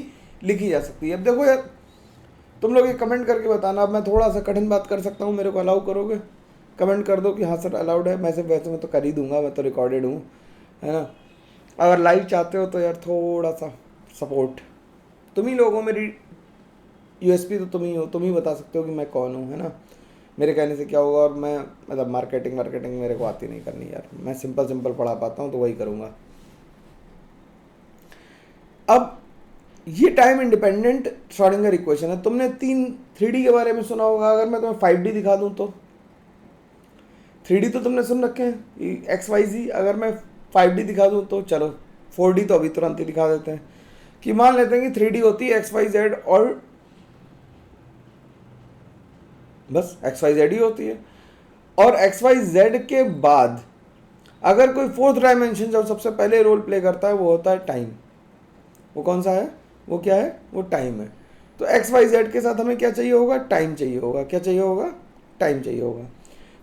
लिखी जा सकती है। अब देखो यार, तुम लोग ये कमेंट करके बताना। अब मैं थोड़ा सा कठिन बात कर सकता हूँ, मेरे को अलाउ करोगे? कमेंट कर दो कि हाँ सर अलाउड है। वैसे मैं तो कर ही दूंगा, मैं तो रिकॉर्डेड हूँ, है ना। अगर लाइव चाहते हो तो यार थोड़ा सा सपोर्ट, तुम ही लोग हो, मेरी USP तो तुम ही हो, तुम ही बता सकते हो कि मैं कौन हूँ, है ना। मेरे कहने से क्या होगा, और मैं मतलब मार्केटिंग मेरे को आती नहीं करनी यार, मैं सिंपल पढ़ा पाता हूँ तो वही करूँगा। अब ये टाइम इंडिपेंडेंट श्रोडिंगर इक्वेशन है। तुमने 3D के बारे में सुना होगा। अगर मैं तुम्हें 5D दिखा दूँ तो 3D तो तुमने सुन रखे हैं XYZ। अगर मैं 5D दिखा दूँ तो चलो 4D तो अभी तुरंत ही दिखा देते हैं कि मान लेते हैं कि 3D होती है XYZ और बस एक्स वाई जेड ही होती है। और एक्स वाई जेड के बाद अगर कोई फोर्थ डायमेंशन जो सबसे पहले रोल प्ले करता है वो होता है टाइम। वो कौन सा है? वो क्या है? वो टाइम है। तो एक्स वाई जेड के साथ हमें क्या चाहिए होगा? टाइम चाहिए होगा। क्या चाहिए होगा? टाइम चाहिए होगा।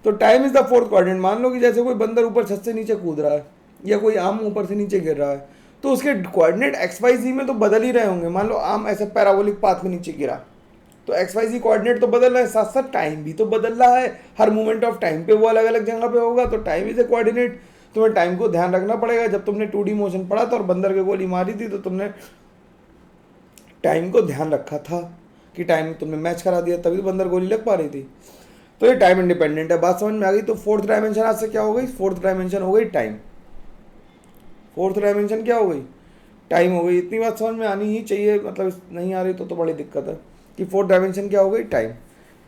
तो time is the fourth quadrant. मान लो कि जैसे कोई बंदर ऊपर छत से नीचे कूद रहा है या कोई आम ऊपर से नीचे गिर रहा है, तो उसके कोऑर्डिनेट एक्स वाई जी में तो बदल ही रहे होंगे। मान लो आम ऐसे पैराबोलिक पाथ में नीचे गिरा, तो एक्स वाई जी कोऑर्डिनेट तो बदल रहा है, साथ साथ टाइम भी तो बदल रहा है। हर मूवमेंट ऑफ टाइम पे वो अलग अलग जगह पे होगा, तो टाइम इज ए कोऑर्डिनेट। तुम्हें टाइम को ध्यान रखना पड़ेगा। जब तुमने 2D मोशन पढ़ा था और बंदर के गोली मारी थी, तो तुमने टाइम को ध्यान रखा था कि टाइम तुमने मैच करा दिया, तभी तो बंदर गोली लग पा रही थी। तो ये टाइम इंडिपेंडेंट है। बात समझ में आ गई? तो फोर्थ डायमेंशन आज से क्या हो गई? फोर्थ डायमेंशन हो गई टाइम। फोर्थ डायमेंशन क्या हो गई? टाइम हो गई। इतनी बात समझ में आनी ही चाहिए, मतलब नहीं आ रही तो बड़ी दिक्कत है कि फोर्थ डायमेंशन क्या हो गई? टाइम।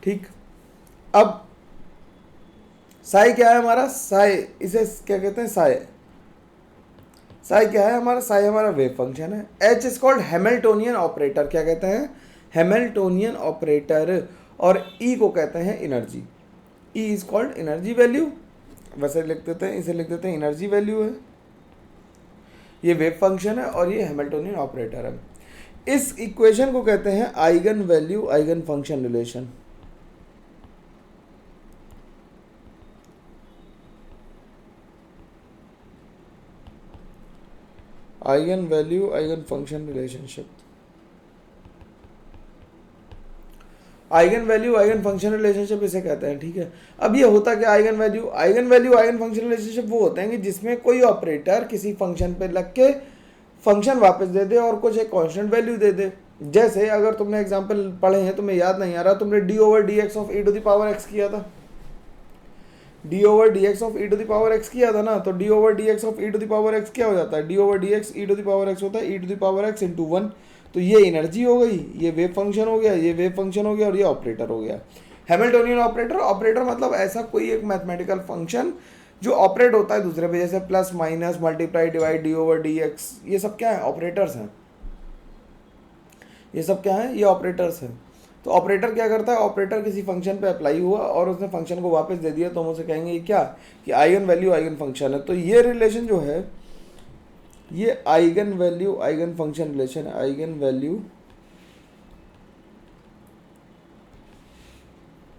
ठीक। अब साई क्या है हमारा? साई, इसे क्या कहते हैं? साई। साई क्या है हमारा? साई हमारा वेव फंक्शन है। H is called Hamiltonian operator. क्या कहते हैं? Hamiltonian operator. और ई को कहते हैं energy. E is called energy value. वैसे लिख देते हैं, इसे लिख देते हैं एनर्जी वैल्यू है। ये वेव फंक्शन है और ये हैमिल्टोनियन ऑपरेटर है। इस इक्वेशन को कहते हैं eigen value eigen function relation. Eigen value eigen function relationship. Eigen value eigen function relationship इसे कहते हैं। ठीक है। अब ये होता क्या? Eigen value eigen function relationship वो होते हैं कि जिसमें कोई ऑपरेटर किसी फंक्शन पे लग के फंक्शन वापस दे दे और कुछ एक कांस्टेंट वैल्यू दे दे। जैसे अगर तुमने एग्जांपल पढ़े हैं, तुम्हें याद नहीं आ रहा, तुमने d over d x of e to the power x किया था। D over d x of e to the power x किया था ना। तो d over d x of e to the power x क्या हो जाता है? D over d x e to the power x होता है e to the power x into 1। तो ये एनर्जी हो गई, ये वेव फंक्शन हो गया, ये वेव फंक्शन हो गया और ये ऑपरेटर हो गया। Hamiltonian operator. ऑपरेटर मतलब ऐसा कोई एक मैथमेटिकल फंक्शन जो ऑपरेट होता है दूसरे पे, जैसे plus minus multiply divide D over d x. ये सब क्या है? ऑपरेटर्स हैं। ये सब क्या है? ये ऑपरेटर्स हैं। तो ऑपरेटर क्या करता है? ऑपरेटर किसी फंक्शन पे अप्लाई हुआ और उसने फंक्शन को वापस दे दिया, तो हम उसे कहेंगे ये क्या? कि आइगन वैल्यू आइगन फंक्शन है। तो ये रिलेशन जो है ये eigen value eigen function relation है। Eigen value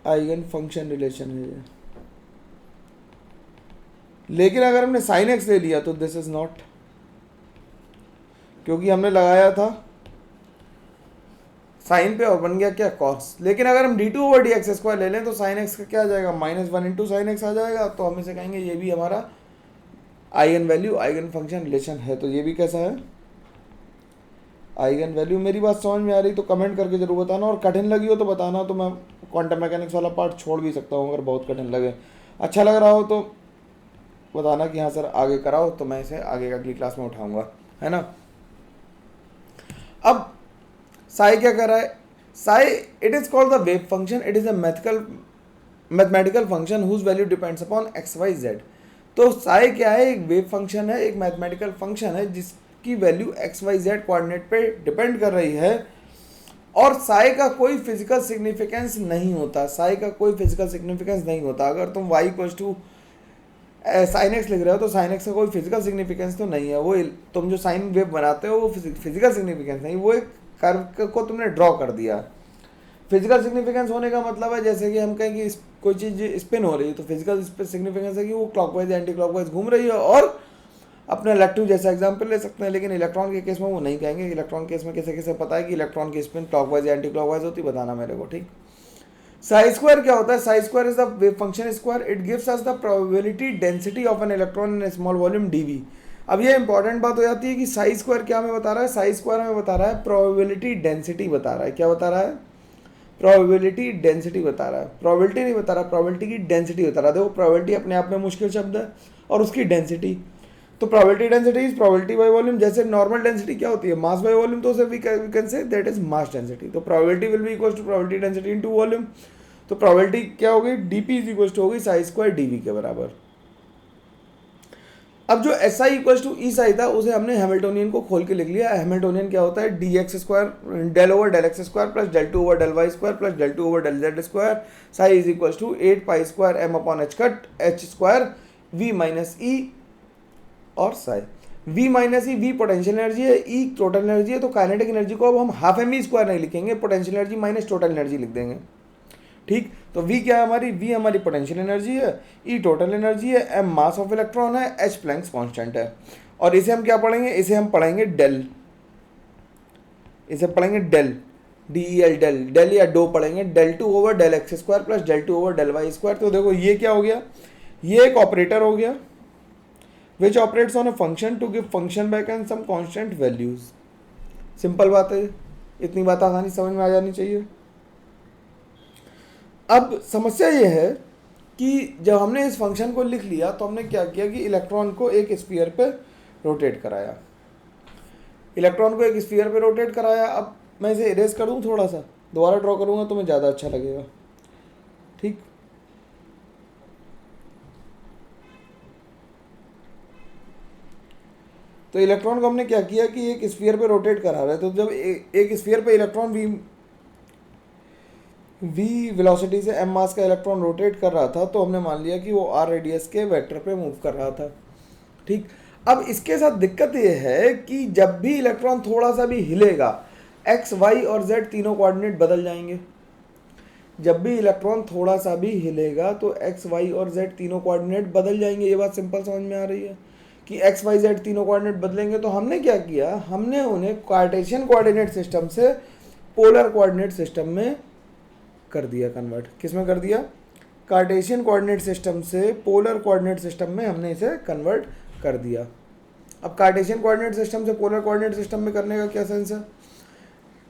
eigen function relation है ये। लेकिन अगर हमने साइन एक्स ले लिया तो दिस इज नॉट, क्योंकि हमने लगाया था साइन पे और बन गया क्या? कॉस। लेकिन अगर हम d two over d x square ले लें तो साइन एक्स का क्या आ जाएगा? -1 इंटू साइन एक्स आ जाएगा। तो हम इसे कहेंगे ये भी हमारा eigen value eigen function relation है। तो ये भी कैसा है? Eigen value. मेरी बात समझ में आ रही तो कमेंट करके जरूर बताना, और कठिन लगी हो तो बताना, तो मैं क्वांटम मैकेनिक्स वाला पार्ट छोड़ भी सकता हूँ अगर बहुत कठिन लगे। अच्छा लग रहा हो तो बताना कि हाँ सर आगे कराओ, तो मैं इसे आगे अगली क्लास में उठाऊंगा, है ना। अब साई क्या कर रहा है? Psi, it is called the wave function. It is a mathematical function whose value depends upon x y z. तो साई क्या है? एक वेव फंक्शन है, एक मैथमेटिकल फंक्शन है जिसकी value x y z coordinate पे डिपेंड कर रही है। और साई का कोई फिजिकल सिग्निफिकेंस नहीं होता। साई का कोई फिजिकल सिग्निफिकेंस नहीं होता। अगर तुम y equals to sine x लिख रहे हो तो साइन एक्स का कोई फिजिकल सिग्निफिकेंस तो नहीं है। वो तुम जो साइन वेव बनाते हो वो फिजिकल सिग्निफिकेंस नहीं, वो एक कर्व को तुमने ड्रॉ कर दिया। फिजिकल सिग्निफिकेंस होने का मतलब है जैसे कि हम कहें कि कोई चीज़ स्पिन हो रही है, तो फिजिकल सिग्निफिकेंस है कि वो क्लॉकवाइज एंटी क्लॉकवाइज घूम रही है। और अपने लट्टू जैसा एग्जाम्पल ले सकते हैं, लेकिन इलेक्ट्रॉन के केस में वो नहीं कहेंगे। इलेक्ट्रॉन केस में किसे किसे पता है कि इलेक्ट्रॉन की स्पिन क्लॉकवाइज या एंटी क्लॉकवाइज होती, बताना मेरे को। ठीक। साई स्क्वायर क्या होता है? Psi square is the wave function square. It gives us the probability density of an electron in small volume dv. अब ये इंपॉर्टेंट बात हो जाती है कि साई स्क्वायर क्या हमें बता रहा है? साई स्क्वायर हमें बता रहा है प्रोबेबिलिटी डेंसिटी बता रहा है। क्या बता रहा है? प्रोबेबिलिटी डेंसिटी बता रहा है। प्रोबेबिलिटी नहीं बता रहा, प्रोबेबिलिटी की डेंसिटी बता रहा है। देखो प्रोबेबिलिटी अपने आप में मुश्किल शब्द है, और उसकी डेंसिटी, तो probability density is probability by volume. जैसे नॉर्मल डेंसिटी क्या होती है? मास बाय वॉल्यूम, तो उसे we can say that is mass density. तो probability will be equal to probability density into volume. तो प्रोबेबिलिटी क्या होगी? डीपी इज इक्वल टू होगी साई स्क्वायर डीवी के बराबर। अब जो एस आई इक्वल टू ई साई था उसे हमने हैमिल्टोनियन को खोल के लिख लिया। हैमिल्टोनियन क्या होता है, d x square del over del x square plus del two over del y square plus del two over del z square psi is equal to 8 pi square m upon h cut h square v minus e और psi. V minus e, v potential energy है, e total energy है, तो kinetic energy को अब हम half M E square नहीं लिखेंगे, potential energy minus total energy लिख देंगे। ठीक, तो V क्या है हमारी, V हमारी पोटेंशियल एनर्जी है, E टोटल एनर्जी है, M मास ऑफ इलेक्ट्रॉन है, H प्लैंक्स कांस्टेंट है। और इसे हम क्या पढ़ेंगे, इसे हम पढ़ेंगे डेल, इसे पढ़ेंगे डेल, DEL डेल, डेल या डो पढ़ेंगे, del two over del x square plus del two over del y square. तो देखो ये क्या हो गया, ये एक ऑपरेटर हो गया which operates on a function to give function back and some constant values. Simple बात है, इतनी बात आसानी समझ में आ जानी चाहिए। अब समस्या ये है कि जब हमने इस फंक्शन को लिख लिया तो हमने क्या किया कि इलेक्ट्रॉन को एक स्फीयर पे रोटेट कराया, इलेक्ट्रॉन को एक स्फीयर पे रोटेट कराया। अब मैं इसे इरेज कर दूँ, थोड़ा सा दोबारा ड्रॉ करूँगा तो मैं ज़्यादा अच्छा लगेगा। ठीक, तो इलेक्ट्रॉन को हमने क्या किया कि एक स्फीयर पे रोटेट करा रहे, तो जब एक स्फीयर पे इलेक्ट्रॉन v वेलोसिटी से m मास का इलेक्ट्रॉन रोटेट कर रहा था, तो हमने मान लिया कि वो r रेडियस के वेक्टर पे मूव कर रहा था। ठीक, अब इसके साथ दिक्कत ये है कि जब भी इलेक्ट्रॉन थोड़ा सा भी हिलेगा x, y और z तीनों कोऑर्डिनेट बदल जाएंगे। जब भी इलेक्ट्रॉन थोड़ा सा भी हिलेगा तो x, y और z तीनों कोऑर्डिनेट बदल जाएंगे। ये बात सिंपल समझ में आ रही है कि x, y, z तीनों कोऑर्डिनेट बदलेंगे। तो हमने क्या किया, हमने उन्हें कार्टेशियन कोऑर्डिनेट सिस्टम से पोलर कोऑर्डिनेट सिस्टम में कर दिया कन्वर्ट। किस में कर दिया, कार्टेशियन कोऑर्डिनेट सिस्टम से पोलर कोऑर्डिनेट सिस्टम में हमने इसे कन्वर्ट कर दिया। अब कार्टेशियन कोऑर्डिनेट सिस्टम से पोलर कोऑर्डिनेट सिस्टम में करने का क्या सेंस है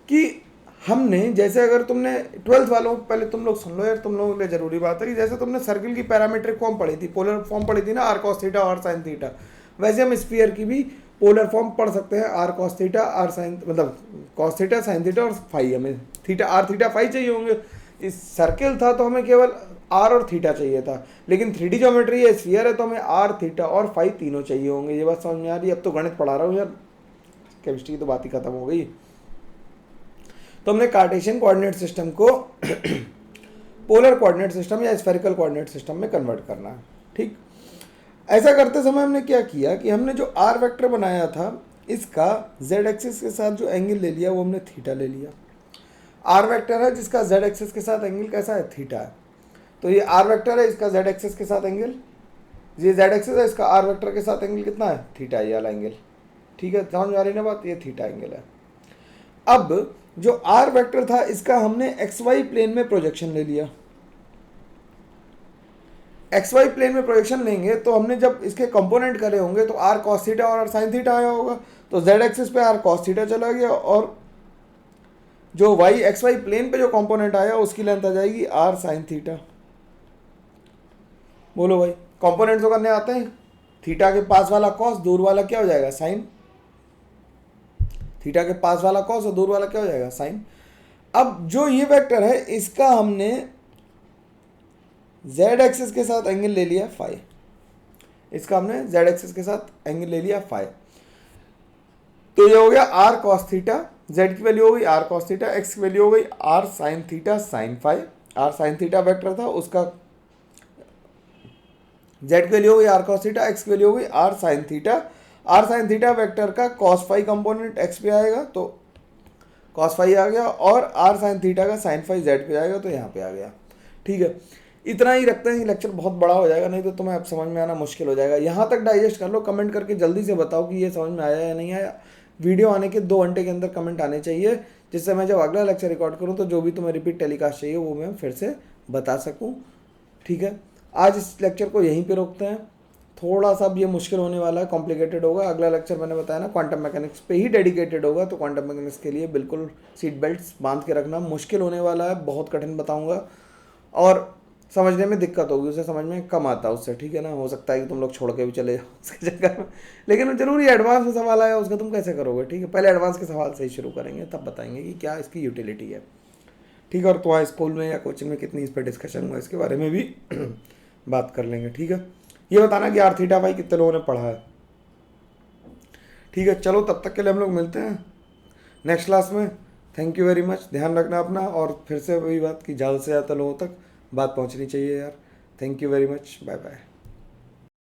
कि हमने, जैसे अगर तुमने 12th वालों, पहले तुम लोग सुन लो यार, तुम लोगों के लिए जरूरी बात है कि जैसे तुमने सर्किल की पैरामीट्रिक फॉर्म पढ़ी थी, पोलर फॉर्म पढ़ी थी ना, आर कॉस थीटा और साइन थीटा, वैसे हम स्फीयर की भी पोलर फॉर्म पढ़ सकते हैं, r cos theta r sine, मतलब कॉस थीटा साइन थीटा और फाई, हमें थीटा आर थीटा फाई चाहिए होंगे। इस सर्किल था तो हमें केवल आर और थीटा चाहिए था, लेकिन 3D ज्योमेट्री है, स्फीयर है, तो हमें आर थीटा और फाई तीनों चाहिए होंगे। ये बात समझ में आ रही है? अब तो गणित पढ़ा रहा हूँ यार, केमिस्ट्री की तो बात ही खत्म हो गई। तो हमने कार्टेशियन कोऑर्डिनेट सिस्टम को पोलर कोऑर्डिनेट सिस्टम या स्फेरिकल कोऑर्डिनेट सिस्टम में कन्वर्ट करना है। ठीक, ऐसा करते समय हमने क्या किया कि हमने जो आर वेक्टर बनाया था, इसका जेड एक्सिस के साथ जो एंगल ले लिया वो हमने थीटा ले लिया। आर वेक्टर है जिसका जेड एक्सिस के साथ एंगल कैसा है, थीटा है। तो ये आर वेक्टर है, इसका जेड एक्सिस के साथ एंगल, ये जेड एक्सिस है, इसका आर वेक्टर के साथ एंगल कितना है, थीटा, ये वाला एंगल। ठीक है, समझ में आ रही ना बात, ये थीटा एंगल है। अब जो आर वेक्टर था इसका हमने एक्स वाई प्लेन में प्रोजेक्शन ले लिया। एक्स वाई प्लेन में प्रोजेक्शन लेंगे तो हमने जब इसके कंपोनेंट करे होंगे तो आर कॉस थीटा और आर साइन थीटा आया होगा, तो जेड एक्सिस पे आर कॉस थीटा चला गया, और जो वाई एक्स वाई प्लेन पे जो कंपोनेंट आया उसकी लेंथ आ जाएगी आर साइन थीटा। बोलो भाई, कंपोनेंट तो करने आते हैं, थीटा के पास वाला कॉस, दूर वाला क्या हो जाएगा, साइन। थीटा के पास वाला कॉस और दूर वाला क्या हो जाएगा, साइन। अब जो ये वेक्टर है इसका हमने जेड एक्सिस के साथ एंगल ले लिया फाई, इसका हमने जेड एक्सिस के साथ एंगल ले लिया फाई। तो ये हो गया आर कॉस थीटा, जेड की वैल्यू हो गई आर कॉस थीटा, एक्स की वैल्यू हो गई r sine theta sine phi. R sine theta vector था, उसका जेड की वैल्यू हो गई आर कॉस थीटा, एक्स की वैल्यू हो गई r sine theta. R sine theta vector का कॉस फाई कंपोनेंट एक्स पे आएगा तो कॉस फाई आ गया, और आर साइन थीटा का साइन फाई जेड पे आएगा तो यहाँ पे आ गया। ठीक है, इतना ही रखते हैं, लेक्चर बहुत बड़ा हो जाएगा, नहीं तो तुम्हें अब समझ में आना मुश्किल हो जाएगा। यहाँ तक डाइजेस्ट कर लो, कमेंट करके जल्दी से बताओ कि ये समझ में आया या नहीं आया। वीडियो आने के 2 घंटे के अंदर कमेंट आने चाहिए, जिससे मैं जब अगला लेक्चर रिकॉर्ड करूँ तो जो भी तुम्हें रिपीट टेलीकास्ट चाहिए वो मैं फिर से बता सकूँ। ठीक है, आज इस लेक्चर को यहीं पे रोकते हैं। थोड़ा सा अब ये मुश्किल होने वाला है, कॉम्प्लिकेटेड होगा। अगला लेक्चर मैंने बताया ना क्वांटम मैकेनिक्स पे ही डेडिकेटेड होगा, तो क्वांटम मैकेनिक्स के लिए बिल्कुल सीट बेल्ट्स बांध के रखना। मुश्किल होने वाला है, बहुत कठिन बताऊँगा, और समझने में दिक्कत होगी, उसे समझ में कम आता है उससे। ठीक है ना, हो सकता है कि तुम लोग छोड़ के भी चले जाओ उसके चक्कर में, लेकिन जरूरी एडवांस में सवाल आया उसका तुम कैसे करोगे। ठीक है, पहले एडवांस के सवाल से ही शुरू करेंगे, तब बताएंगे कि क्या इसकी यूटिलिटी है। ठीक है, और तुम्हारे स्कूल में या कोचिंग में कितनी इस पर डिस्कशन हुआ इसके बारे में भी बात कर लेंगे। ठीक है, ये बताना कि आर थीटा फाई कितने लोगों ने पढ़ा है। ठीक है, चलो तब तक के लिए हम लोग मिलते हैं नेक्स्ट क्लास में। थैंक यू वेरी मच, ध्यान रखना अपना, और फिर से वही बात कि ज़्यादा से ज़्यादा लोगों तक बात पहुंचनी चाहिए यार। Thank you very much, bye bye.